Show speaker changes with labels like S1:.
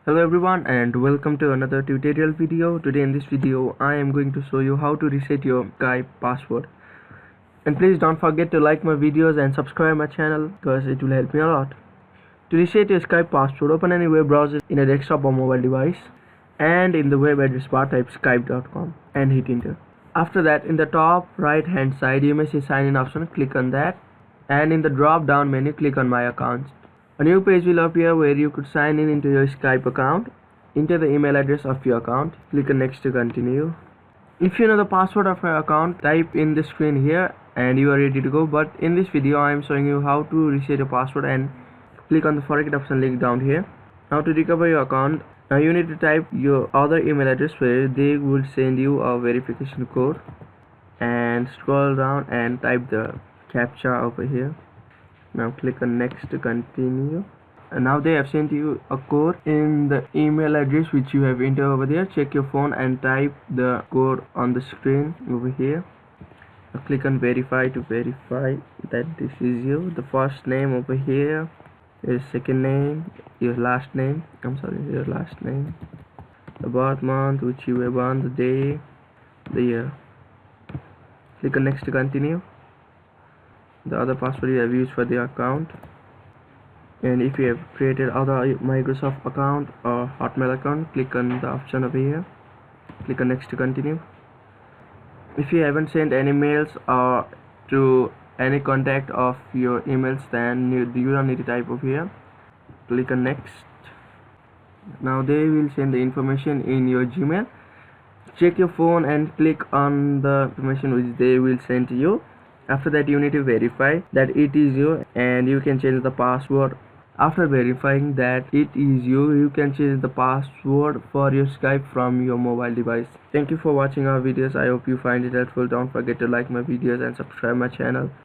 S1: Hello everyone and welcome to another tutorial video. Today in this video I am going to show you how to reset your Skype password. And please don't forget to like my videos and subscribe my channel because it will help me a lot. To reset your Skype password, open any web browser in a desktop or mobile device and in the web address bar type skype.com and hit enter. After that, in the top right hand side you may see sign in option, click on that, and in the drop down menu click on my account. A new page will appear where you could sign in into your Skype account. Enter the email address of your account. Click on next to continue. If you know the password of your account, type in the screen here and you are ready to go. But in this video I am showing you how to reset your password, and click on the forget option link down here. Now to recover your account, now you need to type your other email address where they will send you a verification code, and scroll down and type the captcha over here. Now click on next to continue, and now they have sent you a code in the email address which you have entered over there. Check your phone and type the code on the screen over here. Now click on verify to verify that this is you. The first name over here, your second name, your last name, the birth month which you were born, the day, the year. Click on next to continue. The other password you have used for the account, and if you have created other Microsoft account or Hotmail account, click on the option over here. Click on next to continue. If you haven't sent any mails or to any contact of your emails, then you don't need to type over here. Click on next. Now they will send the information in your Gmail. Check your phone and click on the information which they will send to you. After that, you need to verify that it is you, and you can change the password. After verifying that it is you, you can change the password for your Skype from your mobile device. Thank you for watching our videos. I hope you find it helpful. Don't forget to like my videos and subscribe my channel.